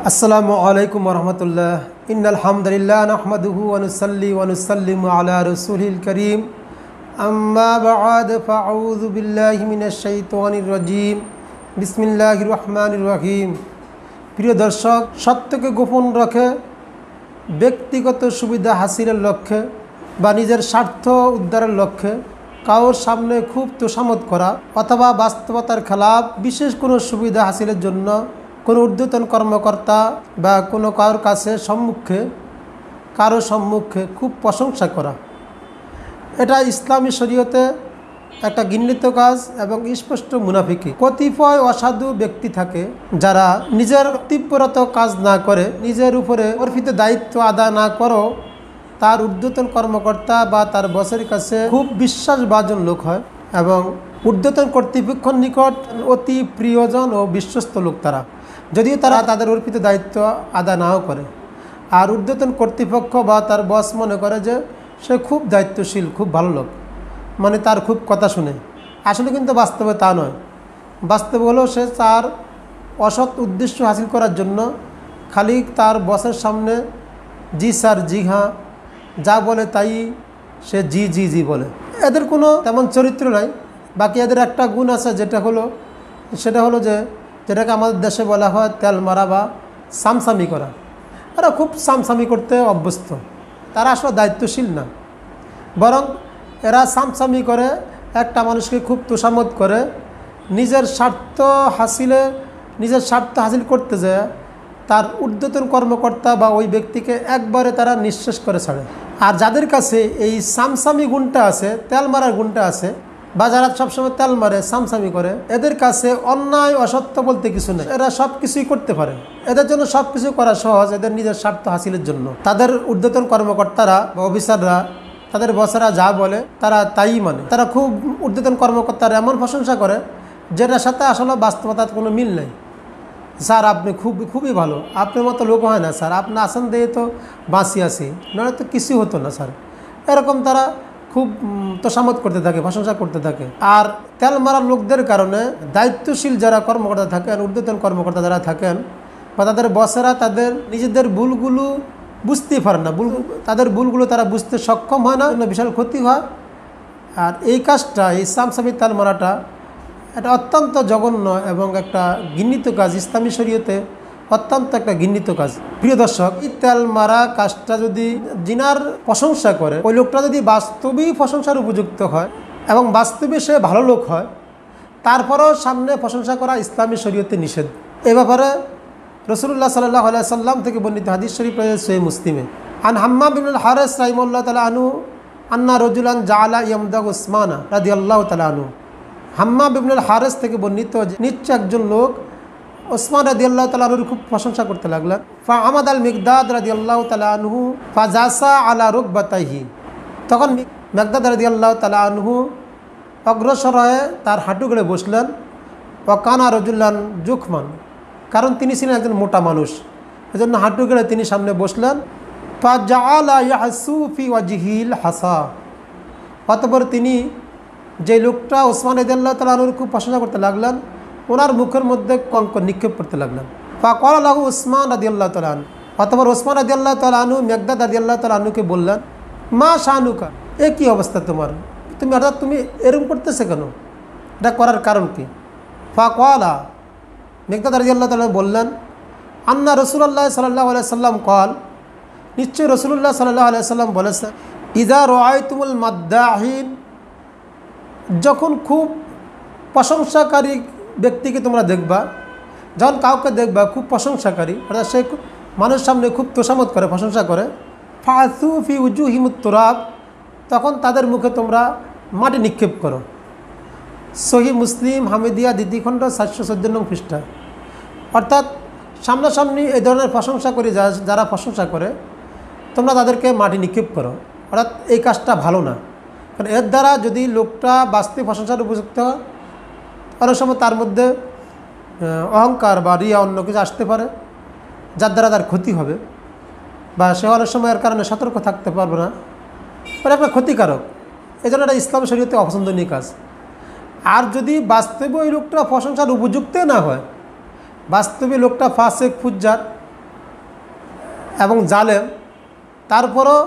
আসসালামু আলাইকুম ওরহমতুল্লাহ। ইন্নাল হামদুলিল্লাহ নাহমাদুহু ওয়া নুসাল্লি ওয়া নুসাল্লিমু আলা রাসূলিল কারীম। আম্মা বা'দ ফাআউযু বিল্লাহি মিনাশ শাইতানির রাজীম। বিসমিল্লাহির রহমানির রহিম। প্রিয় দর্শক, সত্যকে গোপন রাখে ব্যক্তিগত সুবিধা হাসিলের লক্ষ্যে বা নিজের স্বার্থ উদ্ধারের লক্ষ্যে কারোর সামনে খুব তোষামত করা অথবা বাস্তবতার খেলাফ বিশেষ কোনো সুবিধা হাসিলের জন্য কোনো ঊর্ধ্বতন কর্মকর্তা বা কোনো কারোর কাছে কারো সম্মুখে খুব প্রশংসা করা, এটা ইসলামী শরীয়তে একটা ঘৃণিত কাজ এবং স্পষ্ট মুনাফিকি। কতিপয় অসাধু ব্যক্তি থাকে যারা নিজের তীব্রত কাজ না করে, নিজের উপরে অর্পিত দায়িত্ব আদায় না করো তার ঊর্ধ্বতন কর্মকর্তা বা তার বসের কাছে খুব বিশ্বাসভাজন লোক হয় এবং ঊর্ধ্বতন কর্তৃপক্ষের নিকট অতি প্রিয়জন ও বিশ্বস্ত লোক তারা, যদিও তারা তাদের অর্পিত দায়িত্ব আদায় নাও করে। আর ঊর্ধ্বতন কর্তৃপক্ষ বা তার বস মনে করে যে সে খুব দায়িত্বশীল, খুব ভালো লোক, মানে তার খুব কথা শুনে। আসলে কিন্তু বাস্তবে তা নয়। বাস্তবে হলো সে তার অসৎ উদ্দেশ্য হাসিল করার জন্য খালি তার বসের সামনে জি স্যার, জি হ্যাঁ, যা বলে তাই সে জি জি জি বলে। এদের কোনো তেমন চরিত্র নাই। বাকি এদের একটা গুণ আছে, সেটা হলো যে যেটাকে আমাদের দেশে বলা হয় তেল মারা বা সামসামি করা। এরা খুব সামসামি করতে অভ্যস্ত। তারা আসলে দায়িত্বশীল না, বরং এরা সামসামি করে, একটা মানুষকে খুব তোষামত করে, নিজের স্বার্থ হাসিল করতে যায় তার ঊর্ধ্বতন কর্মকর্তা বা ওই ব্যক্তিকে একবারে তারা নিঃশেষ করে ছাড়ে। আর যাদের কাছে এই সামসামি গুণটা আছে, তেল মারার গুণটা আছে, বা যারা সবসময় তেল মারে, সামসামি করে, এদের কাছে অন্যায় অসত্য বলতে কিছু নেই। এরা সব কিছুই করতে পারে। এদের জন্য সব কিছু করা সহজ। এদের নিজের স্বার্থ হাসিলের জন্য তাদের ঊর্ধ্বতন কর্মকর্তারা বা অফিসাররা, তাদের বসেরা যা বলে তারা তাই মানে। তারা খুব ঊর্ধ্বতন কর্মকর্তারা এমন প্রশংসা করে যেটার সাথে আসলে বাস্তবতার কোনো মিল নেই। স্যার আপনি খুবই ভালো, আপনার মতো লোক হয় না স্যার, আপনি আসেন দিয়ে তো বাঁচি আসি, নয় তো কিছু হতো না স্যার। এরকম তারা খুব তোষামত করতে থাকে, প্রশংসা করতে থাকে। আর তেল মারার লোকদের কারণে দায়িত্বশীল যারা কর্মকর্তা থাকেন, ঊর্ধ্বতন কর্মকর্তা যারা থাকেন বা তাদের বসেরা তাদের নিজেদের ভুলগুলো বুঝতেই পারে না, তাদের ভুলগুলো তারা বুঝতে সক্ষম হয় না, বিশাল ক্ষতি হয়। আর এই কাজটা, এই সামসামি তেল মারাটা, এটা অত্যন্ত জঘন্য এবং একটা ঘৃণিত কাজ। ইসলামী শরীয়তে অত্যন্ত একটা ঘৃণিত কাজ। প্রিয় দর্শক, এই তেল মারা কাজটা যদি জিনার প্রশংসা করে, ওই লোকটা যদি বাস্তবেই প্রশংসার উপযুক্ত হয় এবং বাস্তবে সে ভালো লোক হয়, তারপরেও সামনে প্রশংসা করা ইসলামী শরীয়তে নিষেধ। এ ব্যাপারে রাসূলুল্লাহ সাল্লাল্লাহু আলাইহি ওয়াসাল্লাম থেকে বর্ণিত হাদিস শরীফ রয়েছে সহিহ মুসলিমে। আন হাম্মাম ইবনুল হারিস রাহিমাহুল্লাহ তাআলা আনহু আন্না রাজুলান জাআলা ইয়ামদাহু উসমান রাদিয়াল্লাহু তাআলা আনহু। হাম্মাম ইবনুল হারিস থেকে বর্ণিত যে নিশ্চয় একজন লোক ওসমান রাদিয়াল্লাহু তাআলা আনহুর খুব প্রশংসা করতে লাগলেন। ফা আমাদ আল মিকদাদ রাদিয়াল্লাহু তাআলা আনহু ফাজাসা আলা রুকবাতাইহি। তখন মিকদাদ রাদিয়াল্লাহু তাআলা আনহু অগ্রসর হয়ে তার হাঁটু গেড়ে বসলেন। ওয়া কানা রাজুলান জুখমান, কারণ তিনি ছিলেন একজন মোটা মানুষ, এজন্য হাঁটু গেড়ে তিনি সামনে বসলেন। ফা জাআলা ইয়াহসু ফি ওয়াজহিল হাসা। অতঃপর তিনি, যে লোকটা ওসমান রাদিয়াল্লাহু তাআলা আনহুর খুব প্রশংসা করতে লাগলেন, ওনার মুখের মধ্যে কঙ্কর নিক্ষেপ করতে লাগলেন। ফাকালা লাহু ওসমান রাদিয়াল্লাহু তাআলা আনহু। অতঃপর ওসমান রাদিয়াল্লাহু তাআলা আনহু মিকদাদ রাদিয়াল্লাহু তাআলা আনহুকে বললেন, মা শানুকা, এ কী অবস্থা তোমার, তুমি এরকম করতেছে কেন, এটা করার কারণ কি? ফাকালা, মিকদাদ রাদিয়াল্লাহু তাআলা বললেন, আন্না রাসূলুল্লাহ সাল্লাল্লাহু আলাইহি সাল্লাম কল, নিশ্চয়ই রাসূলুল্লাহ সাল্লাল্লাহু আলাইহি সাল্লাম বলেছেন, ইযা রাআইতুমুল মাদ্দাহিন, যখন খুব প্রশংসাকারী ব্যক্তিকে তোমরা দেখবা, যখন কাউকে দেখবা খুব প্রশংসাকারী, অর্থাৎ সে মানুষের সামনে খুব তোষামত করে, প্রশংসা করে, ফাসু ফি উজুহিমুত তুরাব, তখন তাদের মুখে তোমরা মাটি নিক্ষেপ করো। সহিহ মুসলিম হামিদিয়া দ্বিতীয় খণ্ড 714 নং পৃষ্ঠা। অর্থাৎ সামনাসামনি এই ধরনের প্রশংসা করি যারা প্রশংসা করে, তোমরা তাদেরকে মাটি নিক্ষেপ করো। অর্থাৎ এই কাজটা ভালো না, কারণ এর দ্বারা যদি লোকটা বাস্তবে প্রশংসার উপযুক্ত হয়, অনেক সময় তার মধ্যে অহংকার বা রিয়া অন্য কিছু আসতে পারে, যার দ্বারা তার ক্ষতি হবে, বা সে অনেক সময় এর কারণে সতর্ক থাকতে পারবে না, মানে একটা ক্ষতিকারক। এই জন্য এটা ইসলাম শরীয়তে অপছন্দনীয় কাজ। আর যদি বাস্তবে ওই লোকটা প্রশংসার উপযুক্ত না হয়, বাস্তবে লোকটা ফাসেক ফুজ্জার, এবং জালেম, তারপরও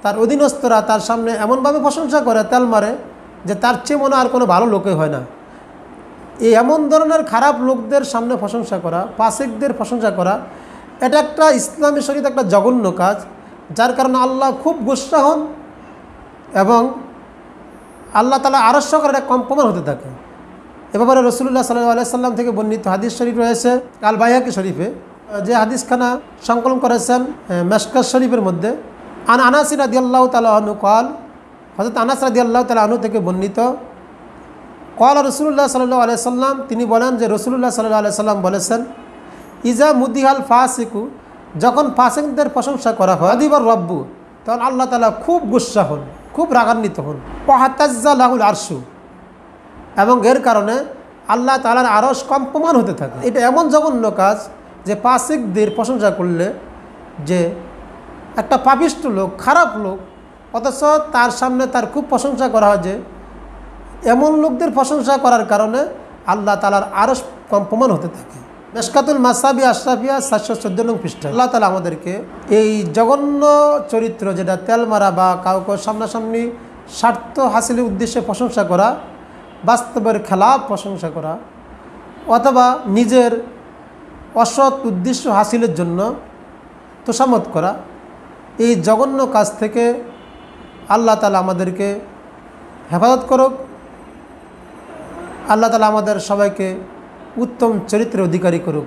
তার অধীনস্থরা তার সামনে এমনভাবে প্রশংসা করে, তেল মারে যে তার চেয়ে মনে আর কোনো ভালো লোকই হয় না। এই এমন ধরনের খারাপ লোকদের সামনে প্রশংসা করা, ফাসিকদের প্রশংসা করা, এটা একটা ইসলামী শরীয়তে একটা জঘন্য কাজ, যার কারণে আল্লাহ খুব গুসা হন এবং আল্লাহ তাআলা আরশ সহকারে একটা কম্পমান হতে থাকে। এ ব্যাপারে রাসূলুল্লাহ সাল্লাল্লাহু আলাইহি সাল্লাম থেকে বর্ণিত হাদিস শরীফ রয়েছে আল বাইহাকি শরীফে, যে হাদিসখানা সংকলন করেছেন মেশকাত শরীফের মধ্যে। আনাস রাদিয়াল্লাহু তাআলা আনহু قال, হযরত আনাস রাদিয়াল্লাহু তাআলা আনহু থেকে বর্ণিত, قال রাসূলুল্লাহ সাল্লাল্লাহু আলাইহি সাল্লাম, তিনি বলেন যে রাসূলুল্লাহ সাল্লাল্লাহু আলাইহি সাল্লাম বলেছেন, ইজা মুদিহাল ফাসিকু, যখন ফাসিকদের প্রশংসা করা হয়, আদিবার রব্বু, তখন আল্লাহ তাআলা খুব গুসা হন, খুব রাগান্বিত হন। ওয়াহতাজ্জা লাহুল আরশু, এবং এর কারণে আল্লাহ তাআলার আরশ কম্পমান হতে থাকে। এটা এমন জঘন্য কাজ যে ফাসিকদের প্রশংসা করলে, যে একটা পাপিষ্ট লোক, খারাপ লোক, অথচ তার সামনে তার খুব প্রশংসা করা হয়, যে এমন লোকদের প্রশংসা করার কারণে আল্লাহ তাআলার আরশ কম্পমান হতে থাকে। মেশকাতুল মাসাবি আশরাফিয়া 714 নং পৃষ্ঠা। আল্লাহ তাআলা আমাদেরকে এই জঘন্য চরিত্র, যেটা তেল মারা বা কাউকে সামনাসামনি স্বার্থ হাসিলের উদ্দেশ্যে প্রশংসা করা, বাস্তবের খেলাফ প্রশংসা করা, অথবা নিজের অসৎ উদ্দেশ্য হাসিলের জন্য তোষামত করা, এই জঘন্য কাজ থেকে আল্লাহ তাআলা আমাদেরকে হেফাজত করুক। আল্লাহ তাআলা আমাদের সবাইকে উত্তম চরিত্রের অধিকারী করুক।